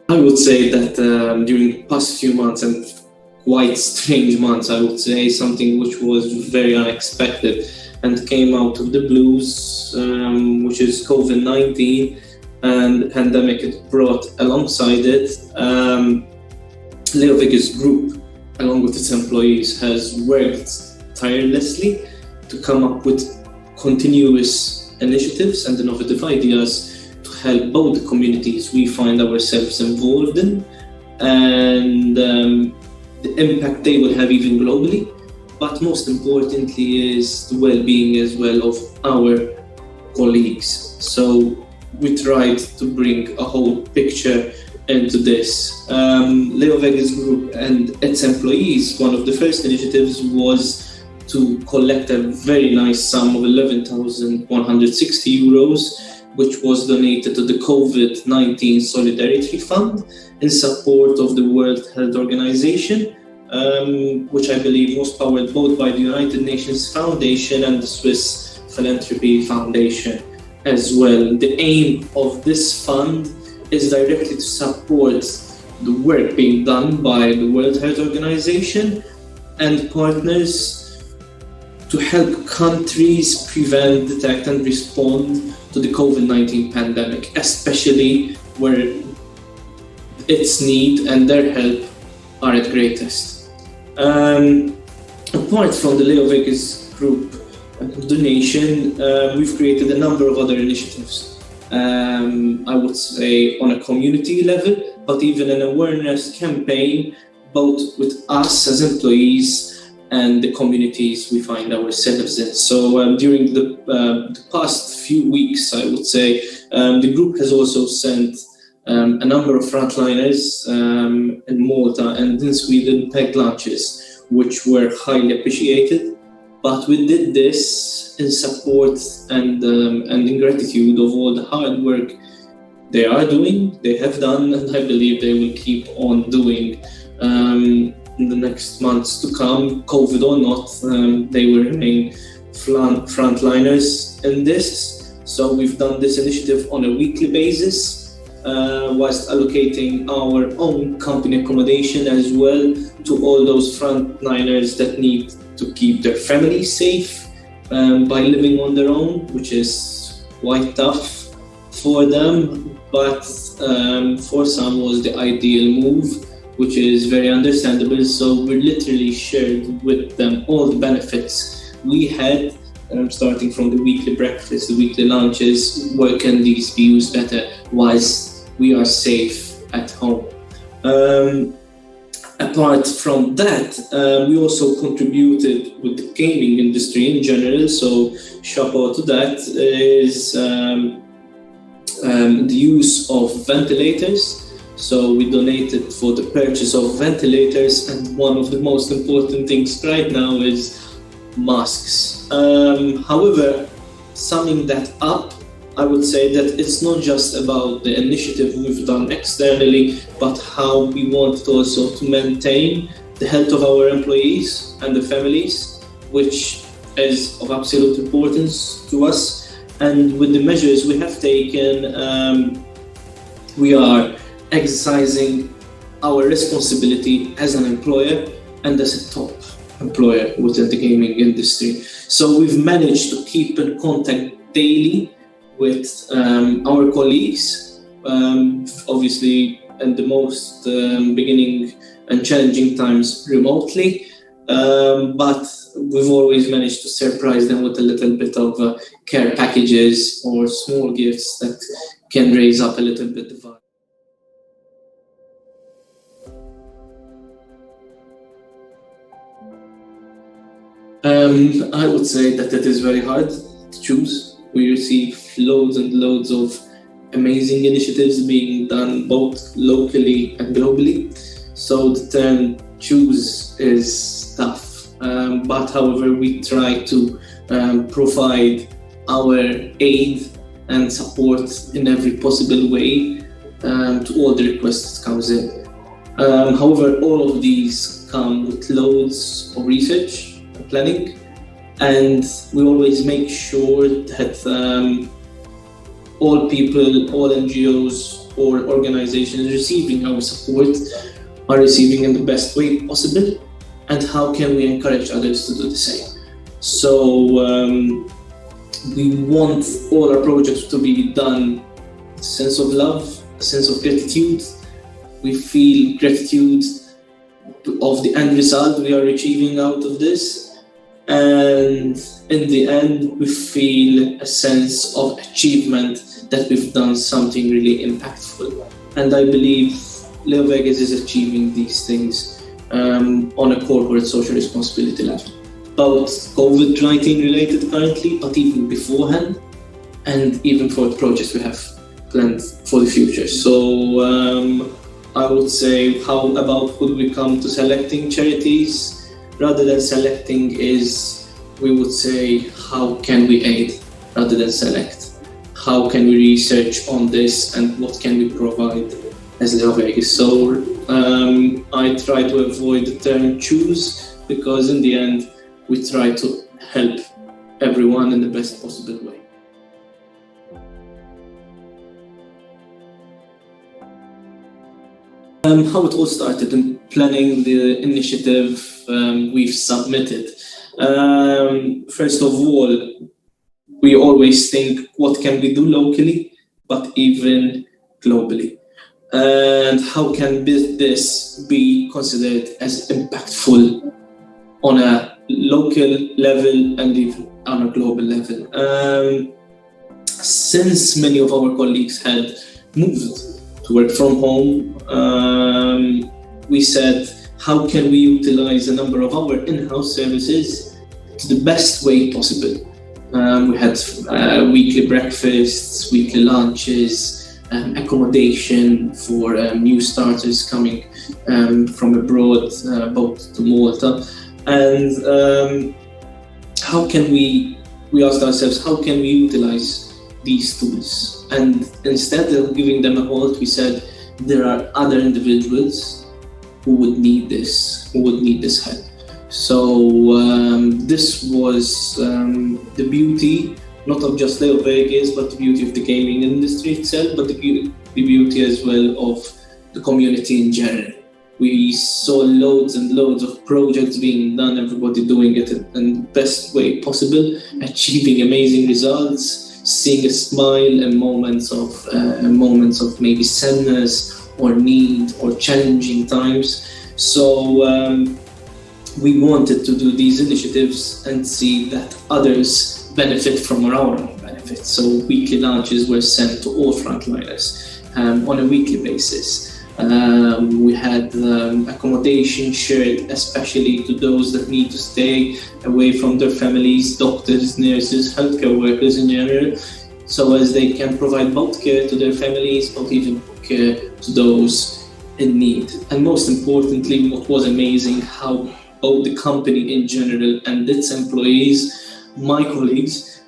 I would say that during the past few months, and quite strange months, I would say, something which was very unexpected and came out of the blues, which is COVID-19 and the pandemic it brought alongside it. LeoVegas Group, along with its employees, has worked tirelessly to come up with continuous initiatives and innovative ideas to help both the communities we find ourselves involved in and the impact they will have even globally, but most importantly is the well-being as well of our colleagues. So we tried to bring a whole picture into this. LeoVegas Group and its employees, one of the first initiatives was to collect a very nice sum of 11,160 euros, which was donated to the COVID-19 Solidarity Fund in support of the World Health Organization, which I believe was powered both by the United Nations Foundation and the Swiss Philanthropy Foundation as well. The aim of this fund is directly to support the work being done by the World Health Organization and partners to help countries prevent, detect and respond to the COVID-19 pandemic, especially where its need and their help are at greatest. Apart from the LeoVegas Group donation, we've created a number of other initiatives. I would say on a community level, but even an awareness campaign, both with us as employees and the communities we find ourselves in. So during the past few weeks, I would say, the group has also sent a number of frontliners in Malta and in Sweden packed lunches, which were highly appreciated. But we did this in support and in gratitude of all the hard work they are doing, they have done, and I believe they will keep on doing in the next months to come, COVID or not. They will remain frontliners in this. So we've done this initiative on a weekly basis, whilst allocating our own company accommodation as well to all those frontliners that need to keep their families safe by living on their own, which is quite tough for them, but for some was the ideal move, which is very understandable. So we literally shared with them all the benefits we had, starting from the weekly breakfast, the weekly lunches, where can these be used better whilst we are safe at home. Apart from that, we also contributed with the gaming industry in general, so chapeau to that, is the use of ventilators. So we donated for the purchase of ventilators, and one of the most important things right now is masks. However, summing that up, I would say that it's not just about the initiative we've done externally, but how we want also to maintain the health of our employees and the families, which is of absolute importance to us. And with the measures we have taken, we are exercising our responsibility as an employer and as a top employer within the gaming industry. So we've managed to keep in contact daily with our colleagues, obviously in the most beginning and challenging times remotely, but we've always managed to surprise them with a little bit of care packages or small gifts that can raise up a little bit the vibe. I would say that it is very hard to choose. We receive loads and loads of amazing initiatives being done both locally and globally. So the term choose is tough. But however, we try to provide our aid and support in every possible way to all the requests that comes in. However, all of these come with loads of research and planning, and we always make sure that all people, all NGOs or organizations receiving our support are receiving in the best way possible, and how can we encourage others to do the same. So we want all our projects to be done with a sense of love, a sense of gratitude. We feel gratitude of the end result we are achieving out of this, and in the end we feel a sense of achievement that we've done something really impactful. And I believe LeoVegas is achieving these things on a corporate social responsibility level, both COVID-19 related currently, but even beforehand, and even for the projects we have planned for the future. So I would say, how about would we come to selecting charities? Rather than selecting is, we would say, how can we aid rather than select? How can we research on this, and what can we provide as LeoVegas? So I try to avoid the term choose, because in the end we try to help everyone in the best possible way. How it all started in planning the initiative we've submitted. First of all, we always think, what can we do locally, but even globally? And how can this be considered as impactful on a local level and even on a global level? Since many of our colleagues had moved to work from home, we said, how can we utilize a number of our in-house services to the best way possible? We had weekly breakfasts, weekly lunches, accommodation for new starters coming from abroad, both to Malta. And how can we asked ourselves, how can we utilize these tools? And instead of giving them a halt, we said, there are other individuals who would need this help. So this was the beauty, not of just LeoVegas, but the beauty of the gaming industry itself, but the beauty as well of the community in general. We saw loads and loads of projects being done, everybody doing it in the best way possible, achieving amazing results, seeing a smile in moments of maybe sadness or need or challenging times. So we wanted to do these initiatives and see that others benefit from our own benefits. So weekly lunches were sent to all frontliners on a weekly basis. We had accommodation shared, especially to those that need to stay away from their families, doctors, nurses, healthcare workers in general, so as they can provide both care to their families, but even care to those in need. And most importantly, what was amazing, how both the company in general and its employees, my colleagues,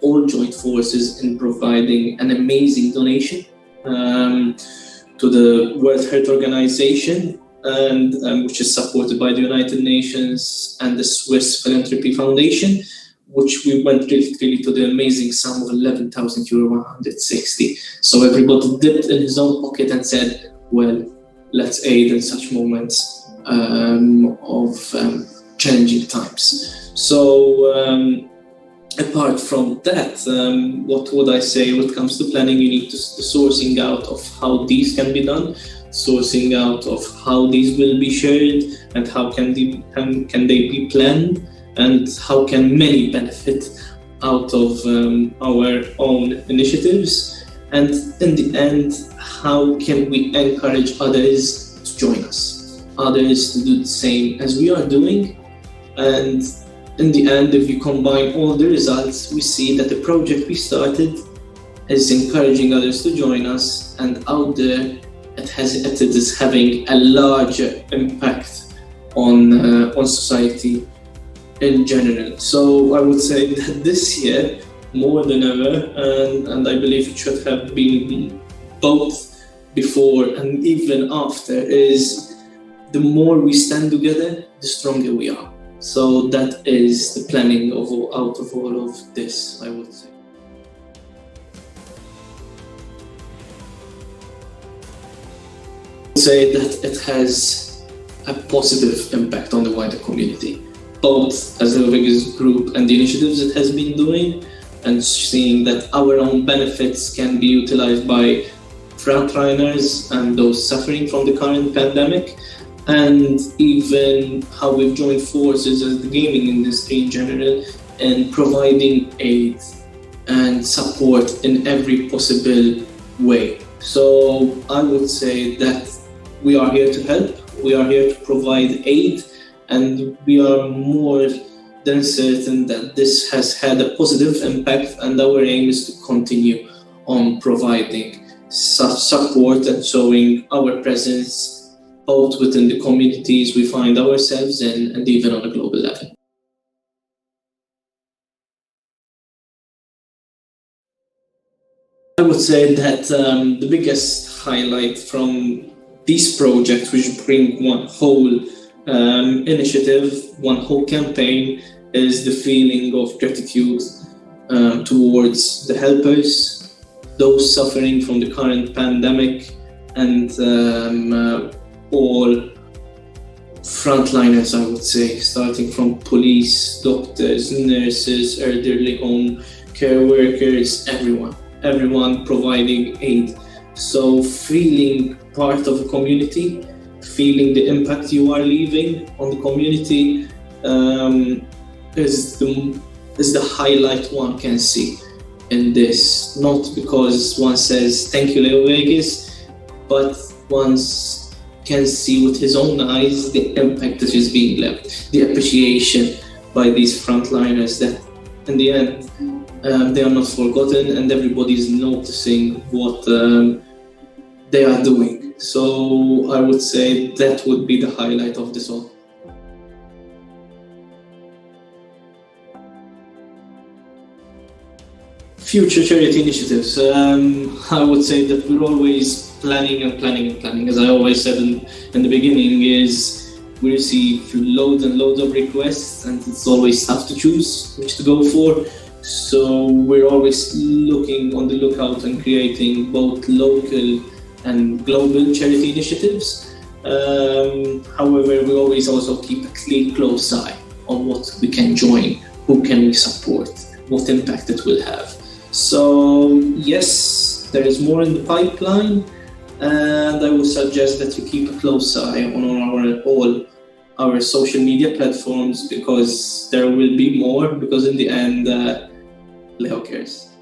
all joined forces in providing an amazing donation to the World Health Organization, and which is supported by the United Nations and the Swiss Philanthropy Foundation, which we went really to the amazing sum of €11,160. So everybody dipped in his own pocket and said, well, let's aid in such moments of challenging times. So apart from that, what would I say when it comes to planning? You need to sourcing out of how these can be done, sourcing out of how these will be shared, and how can they be planned, and how can many benefit out of our own initiatives, and in the end, how can we encourage others to join us, others to do the same as we are doing. And in the end, if you combine all the results, we see that the project we started is encouraging others to join us, and out there it is having a larger impact on society in general. So I would say that this year, more than ever, and I believe it should have been both before and even after, is the more we stand together, the stronger we are. So that is the planning out of all of this, I would say. say that it has a positive impact on the wider community, both as LeoVegas group and the initiatives it has been doing, and seeing that our own benefits can be utilized by frontliners and those suffering from the current pandemic, and even how we've joined forces as the gaming industry in general in providing aid and support in every possible way. So I would say that we are here to help, we are here to provide aid, and we are more than certain that this has had a positive impact, and our aim is to continue on providing such support and showing our presence both within the communities we find ourselves in and even on a global level. I would say that the biggest highlight from these projects, which bring one whole initiative, one whole campaign, is the feeling of gratitude towards the helpers, those suffering from the current pandemic, and all frontliners, I would say, starting from police, doctors, nurses, elderly home care workers, everyone providing aid. So feeling part of a community, feeling the impact you are leaving on the community is the highlight one can see in this. Not because one says thank you LeoVegas, but one can see with his own eyes the impact that is being left, the appreciation by these frontliners that in the end they are not forgotten and everybody is noticing what they are doing. So I would say that would be the highlight of this all. Future charity initiatives. I would say that we're always planning. As I always said in the beginning, is we receive loads and loads of requests, and it's always tough to choose which to go for. So we're always looking on the lookout and creating both local and global charity initiatives. However, we always also keep a close eye on what we can join, who can we support, what impact it will have. So yes, there is more in the pipeline, and I would suggest that you keep a close eye on all our social media platforms, because there will be more, because in the end, Leo cares.